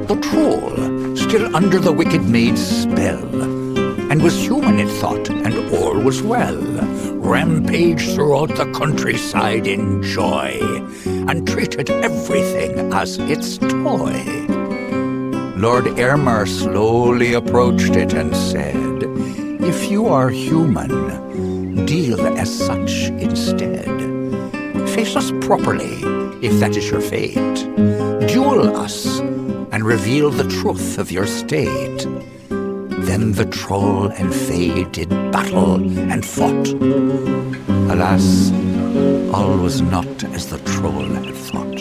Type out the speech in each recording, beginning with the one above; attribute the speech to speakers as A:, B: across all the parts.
A: the troll, still under the wicked maid's spell, and was human, it thought, and all was well. Rampaged throughout the countryside in joy, and treated everything as its toy. Lord Aylmer slowly approached it and said, "If you are human, deal as such instead. Face us properly, if that is your fate. Duel us, and reveal the truth of your state." Then the troll and fae did battle and fought. Alas, all was not as the troll had thought.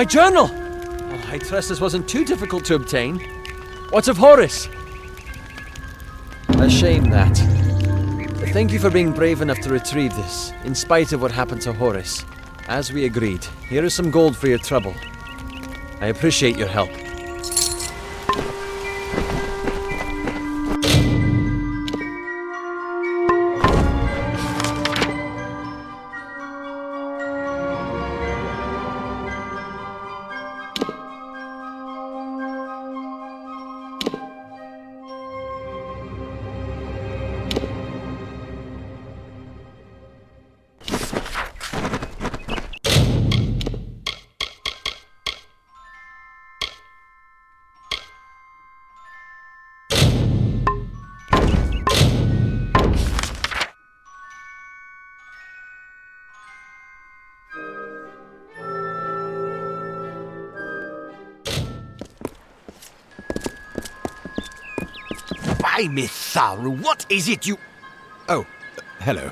B: My journal! Oh, I trust this wasn't too difficult to obtain. What of Horace? A shame that. But thank you for being brave enough to retrieve this, in spite of what happened to Horace. As we agreed, here is some gold for your trouble. I appreciate your help.
C: Blimey, Tharu, what is it you... Oh, hello.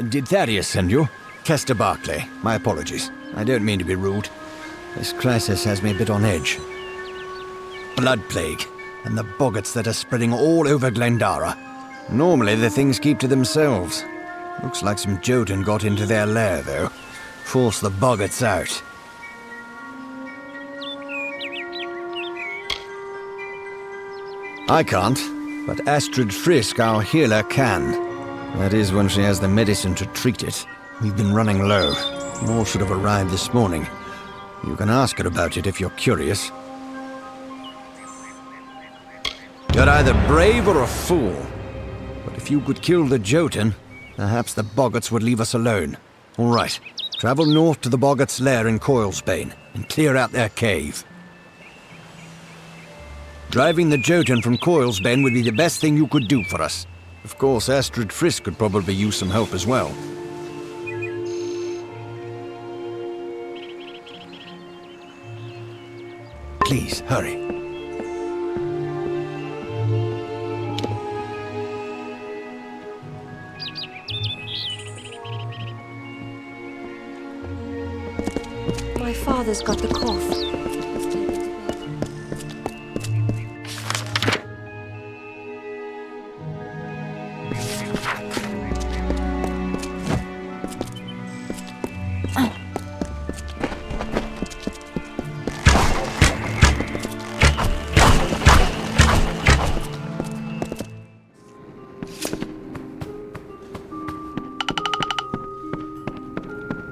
C: Did Thaddeus send you? Kester Barclay. My apologies. I don't mean to be rude. This crisis has me a bit on edge. Blood plague, and the boggarts that are spreading all over Glendara. Normally the things keep to themselves. Looks like some Jotun got into their lair, though. Forced the boggarts out. I can't, but Astrid Frisk, our healer, can. That is when she has the medicine to treat it. We've been running low. More should have arrived this morning. You can ask her about it if you're curious. You're either brave or a fool. But if you could kill the Jotun, perhaps the boggarts would leave us alone. All right, travel north to the boggarts' lair in Coilsbane and clear out their cave. Driving the Jotun from Coilsbane would be the best thing you could do for us. Of course, Astrid Frisk could probably use some help as well. Please, hurry.
D: My father's got the cough.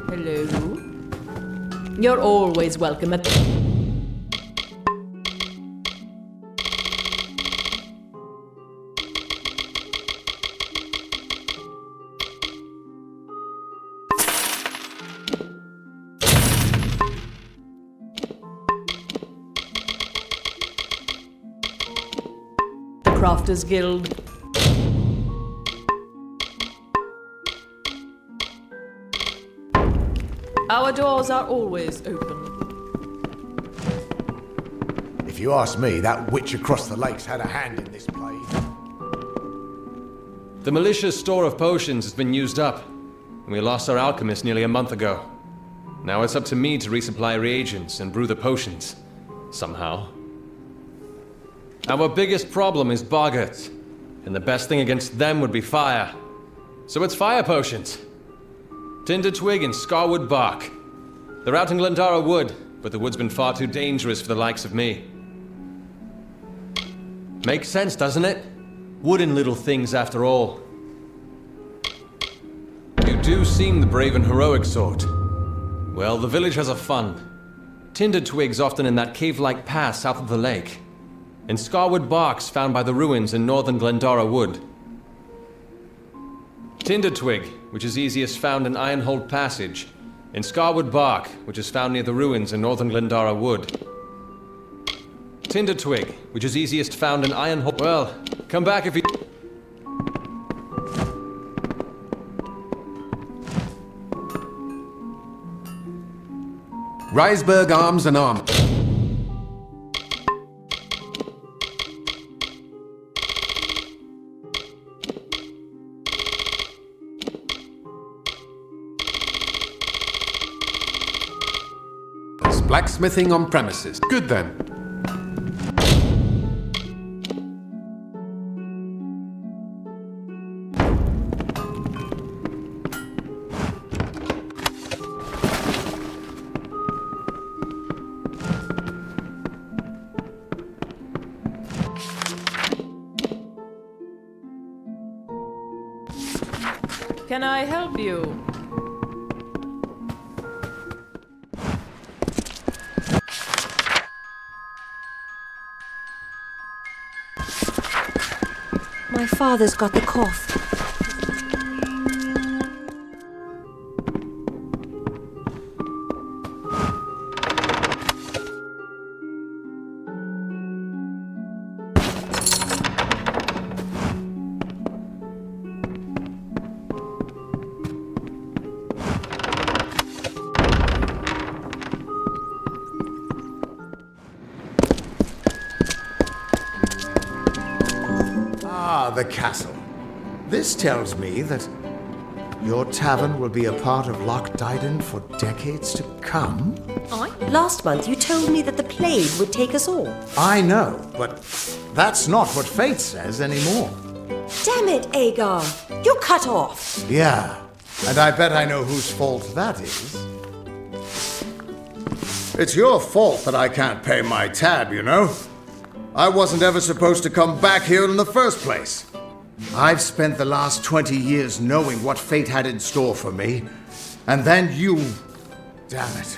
E: Hello? You're always welcome at... the Crafters Guild. Our doors are always open.
F: If you ask me, that witch across the lakes had a hand in this plague.
B: The militia's store of potions has been used up, and we lost our alchemist nearly a month ago. Now it's up to me to resupply reagents and brew the potions. Somehow. Our biggest problem is boggarts, and the best thing against them would be fire. So it's fire potions. Tinder twig and scarwood bark. They're out in Glendara Wood, but the wood's been far too dangerous for the likes of me. Makes sense, doesn't it? Wooden little things after all. You do seem the brave and heroic sort. Well, the village has a fund. Tinder twigs often in that cave-like pass south of the lake. And scarwood barks found by the ruins in northern Glendara Wood. Tinder twig, which is easiest found in Ironhold Passage, and scarwood bark, which is found near the ruins in northern Glendara Wood. Tinder twig, which is easiest found in Ironhold... Well, come back if you...
F: Reisberg Arms and Armor. Blacksmithing on premises. Good then.
E: Can I help you?
D: My father's got the cough.
F: the castle. This tells me that your tavern will be a part of Loch Dyden for decades to come.
D: Last month you told me that the plague would take us all.
F: I know, but that's not what fate says anymore.
D: Damn it, Agar! You're cut off!
F: Yeah, and I bet I know whose fault that is. It's your fault that I can't pay my tab, you know? I wasn't ever supposed to come back here in the first place. I've spent the last 20 years knowing what fate had in store for me, and then you... Damn it.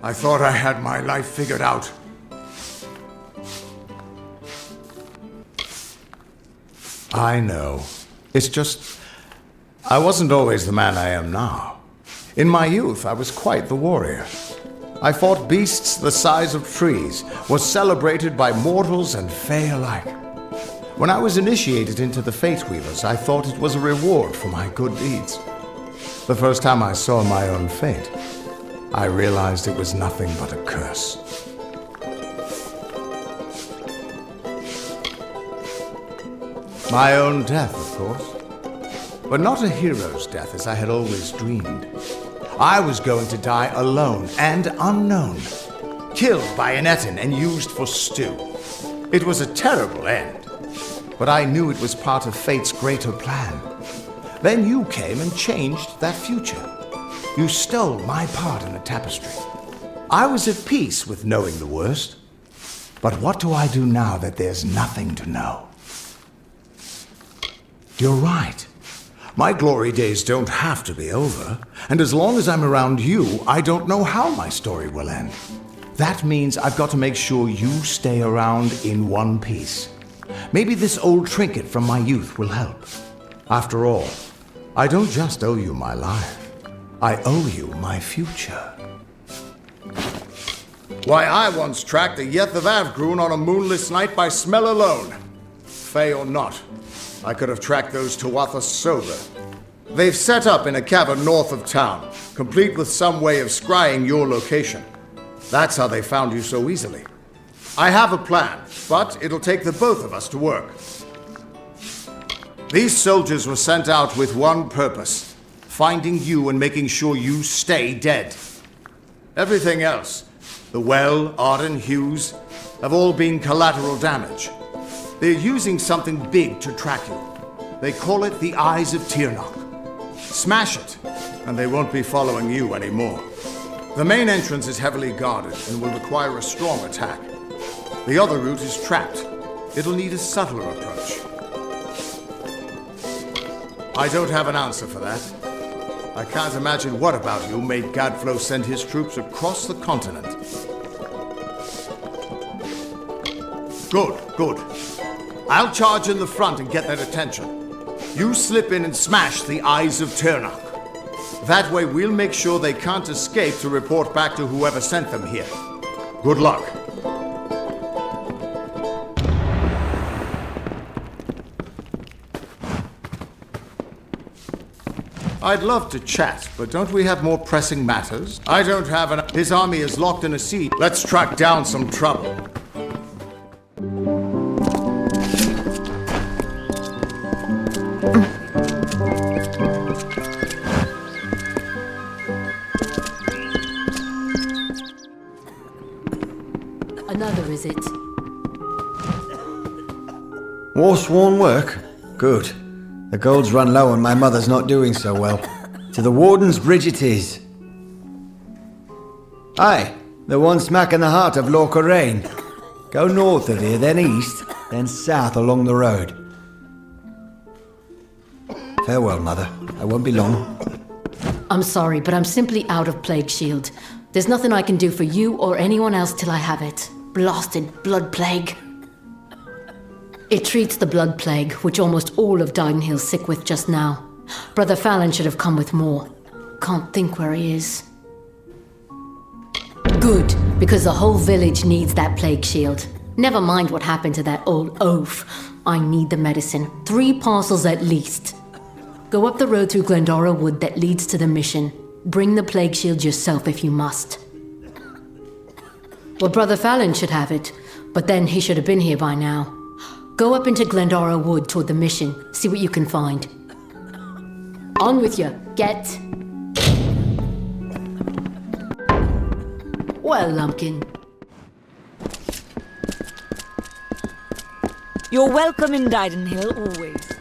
F: I thought I had my life figured out. I know. It's just... I wasn't always the man I am now. In my youth, I was quite the warrior. I fought beasts the size of trees, was celebrated by mortals and fae alike. When I was initiated into the Fate Weavers, I thought it was a reward for my good deeds. The first time I saw my own fate, I realized it was nothing but a curse. My own death, of course. But not a hero's death as I had always dreamed. I was going to die alone and unknown, killed by an Etin and used for stew. It was a terrible end, but I knew it was part of fate's greater plan. Then you came and changed that future. You stole my part in the tapestry. I was at peace with knowing the worst. But what do I do now that there's nothing to know? You're right. My glory days don't have to be over, and as long as I'm around you, I don't know how my story will end. That means I've got to make sure you stay around in one piece. Maybe this old trinket from my youth will help. After all, I don't just owe you my life. I owe you my future. Why, I once tracked the Yeth of Avgrun on a moonless night by smell alone. Fey or not, I could have tracked those Tuatha sober. They've set up in a cavern north of town, complete with some way of scrying your location. That's how they found you so easily. I have a plan, but it'll take the both of us to work. These soldiers were sent out with one purpose: finding you and making sure you stay dead. Everything else, the Well, Arden, Hughes, have all been collateral damage. They're using something big to track you. They call it the Eyes of Tirnoch. Smash it, and they won't be following you anymore. The main entrance is heavily guarded and will require a strong attack. The other route is trapped. It'll need a subtler approach. I don't have an answer for that. I can't imagine what about you made Gadflow send his troops across the continent. Good. I'll charge in the front and get their attention. You slip in and smash the Eyes of Tirnoch. That way we'll make sure they can't escape to report back to whoever sent them here. Good luck. I'd love to chat, but don't we have more pressing matters? I don't have an... His army is locked in a siege. Let's track down some trouble.
G: Another, is it?
H: War-sworn work? Good. The gold's run low and my mother's not doing so well. To the Warden's bridge it is. Aye, the one smack in the heart of Lorca-Rain. Go north of here, then east, then south along the road. Farewell, Mother. I won't be long.
G: I'm sorry, but I'm simply out of Plague Shield. There's nothing I can do for you or anyone else till I have it. Blasted blood plague. It treats the blood plague, which almost all of Dydenhill's sick with just now. Brother Fallon should have come with more. Can't think where he is. Good, because the whole village needs that plague shield. Never mind what happened to that old oaf. I need the medicine. 3 parcels at least. Go up the road through Glendora Wood that leads to the mission. Bring the plague shield yourself if you must. Well, Brother Fallon should have it, but then he should have been here by now. Go up into Glendora Wood toward the mission. See what you can find. On with you. Get. Well, Lumpkin.
I: You're welcome in Didenhill, always.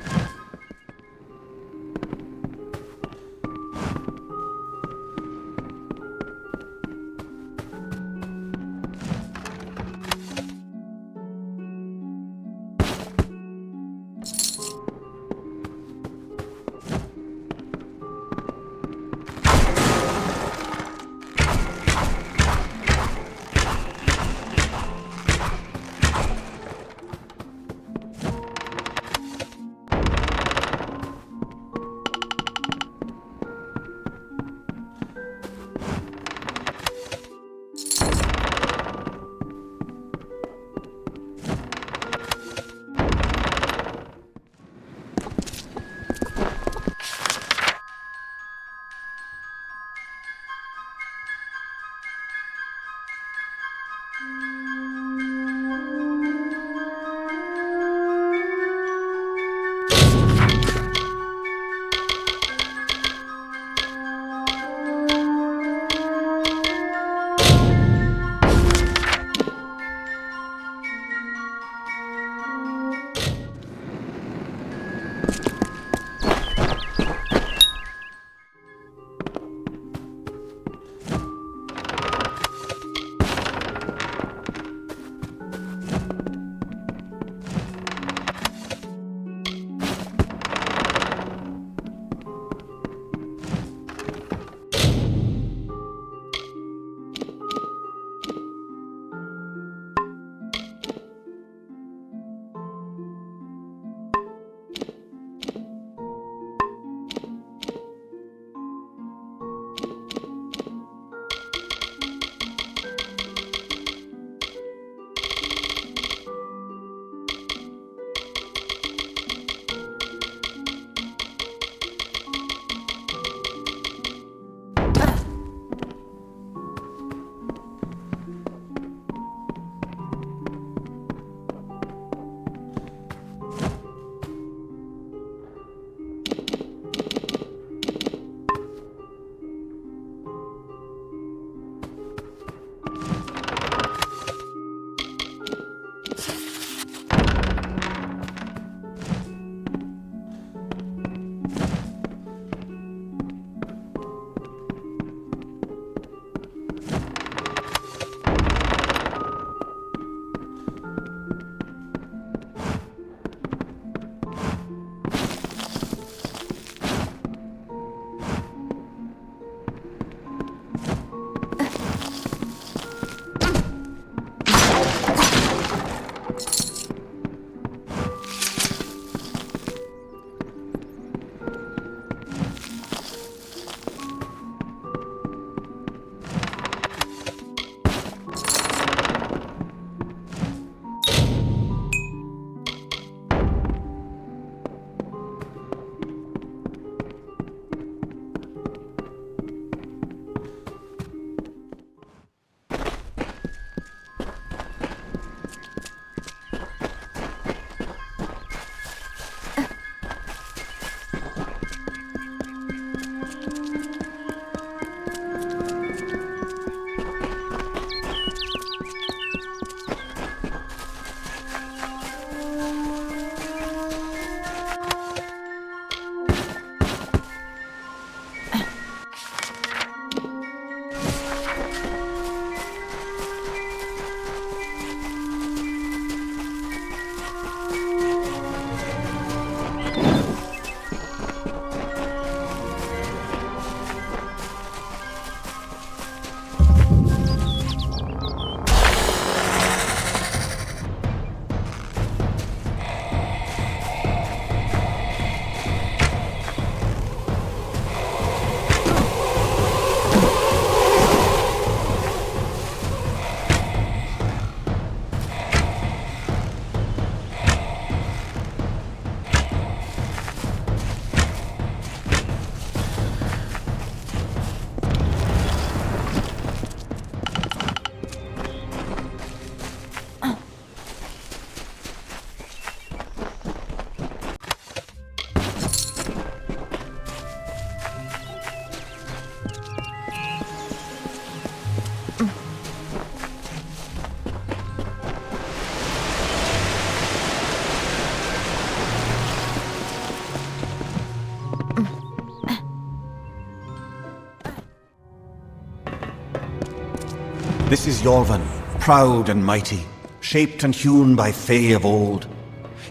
J: This is Yorvan, proud and mighty, shaped and hewn by Fae of old.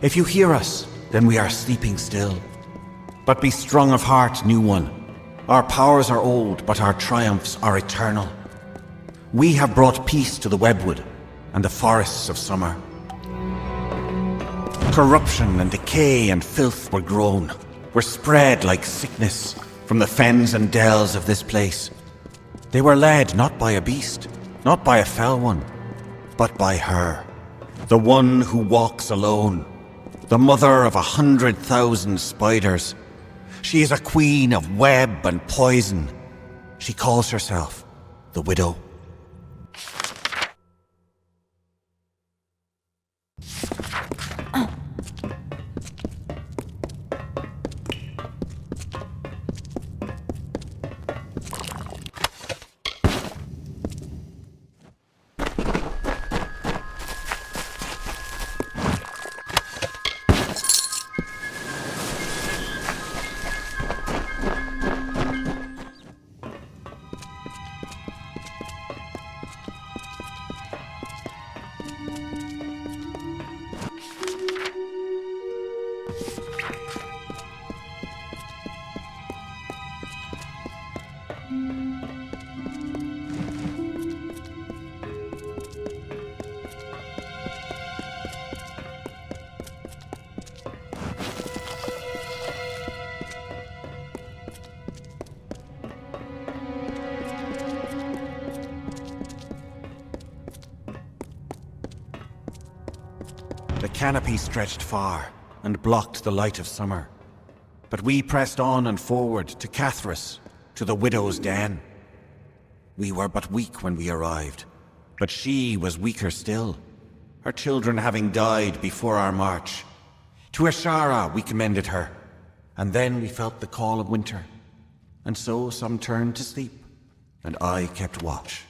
J: If you hear us, then we are sleeping still. But be strong of heart, new one. Our powers are old, but our triumphs are eternal. We have brought peace to the webwood and the forests of summer. Corruption and decay and filth were grown, were spread like sickness from the fens and dells of this place. They were led not by a beast, not by a fell one, but by her, the one who walks alone, the mother of 100,000 spiders. She is a queen of web and poison. She calls herself the Widow. The canopy stretched far and blocked the light of summer. But we pressed on and forward to Cathras, to the Widow's den. We were but weak when we arrived, but she was weaker still, her children having died before our march. To Ashara we commended her, and then we felt the call of winter. And so some turned to sleep, and I kept watch.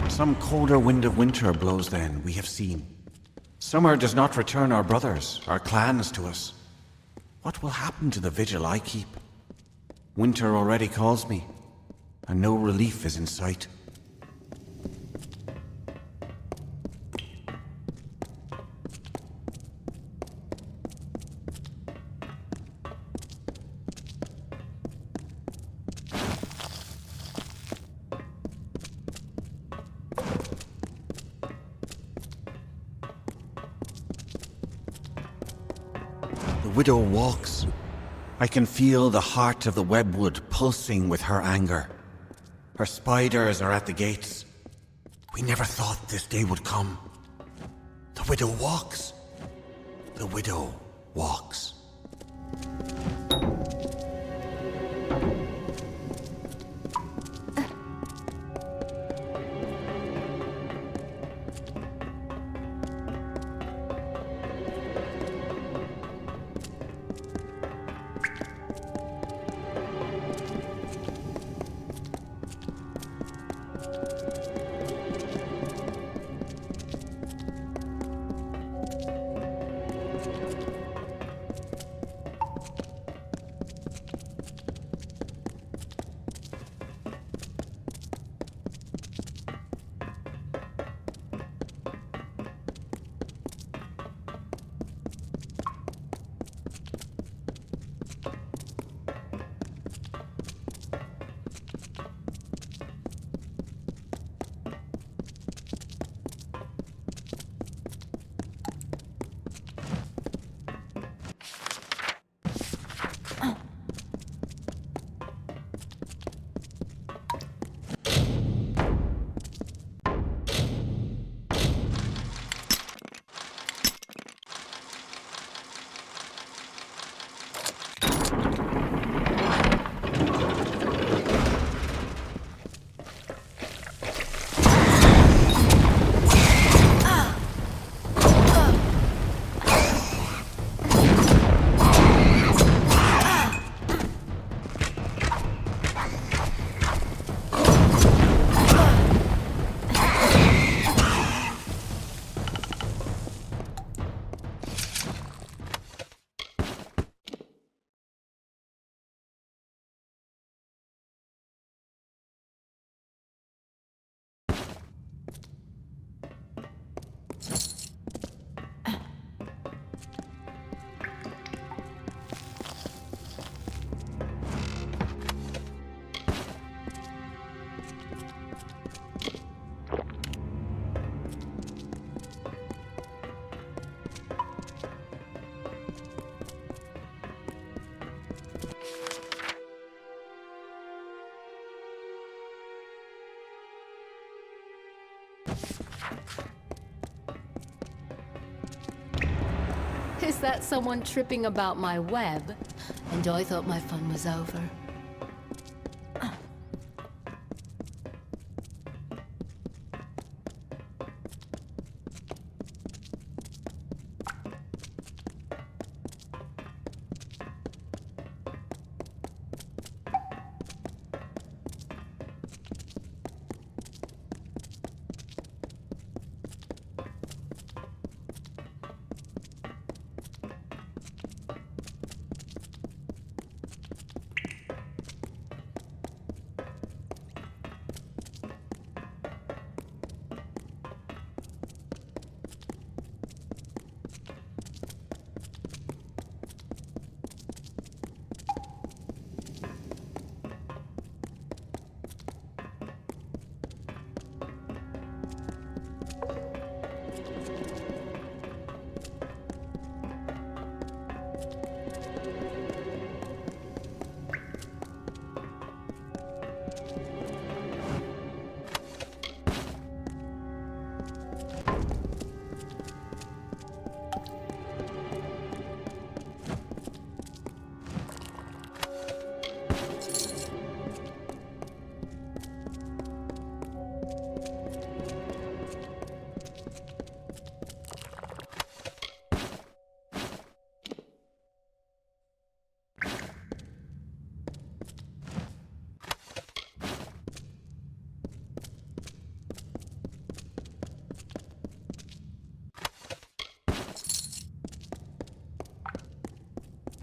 J: Some colder wind of winter blows then, we have seen. Summer does not return our brothers, our clans to us. What will happen to the vigil I keep? Winter already calls me, and no relief is in sight. The Widow walks. I can feel the heart of the webwood pulsing with her anger. Her spiders are at the gates. We never thought this day would come. The Widow walks. The Widow walks.
G: Is that someone tripping about my web? And I thought my fun was over.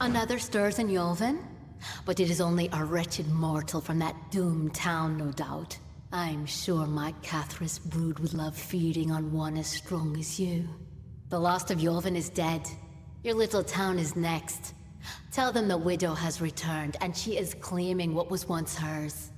G: Another stirs in Yolven? But it is only a wretched mortal from that doomed town, no doubt. I'm sure my Cathris brood would love feeding on one as strong as you. The Lost of Yolven is dead. Your little town is next. Tell them the widow has returned, and she is claiming what was once hers.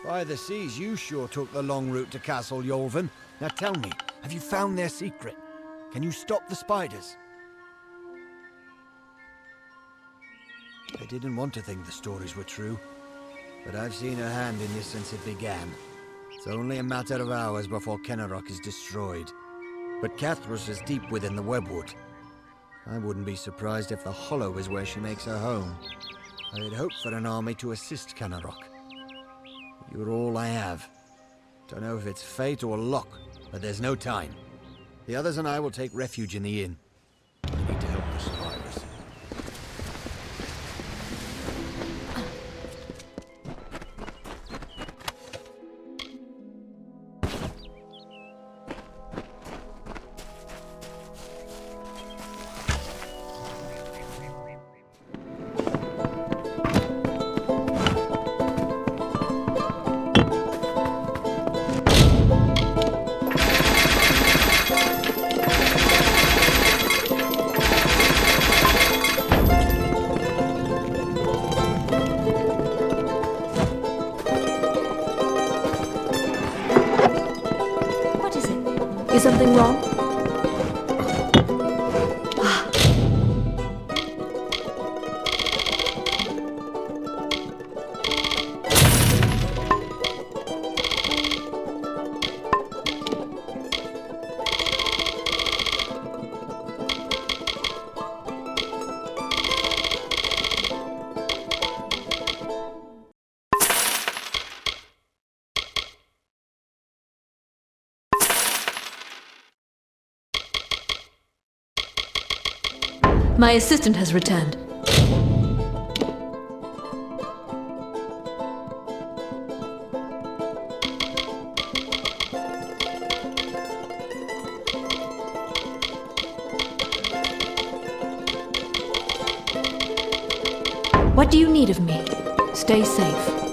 H: By the seas, you sure took the long route to Castle Yolvin. Now tell me, have you found their secret? Can you stop the spiders? I didn't want to think the stories were true, but I've seen her hand in this since it began. It's only a matter of hours before Kenarok is destroyed. But Cathros is deep within the webwood. I wouldn't be surprised if the Hollow is where she makes her home. I had hoped for an army to assist Kenarok. You're all I have. Don't know if it's fate or luck, but there's no time. The others and I will take refuge in the inn. I need to help the survivors.
D: Is something wrong?
G: My assistant has returned.
D: What do you need of me? Stay safe.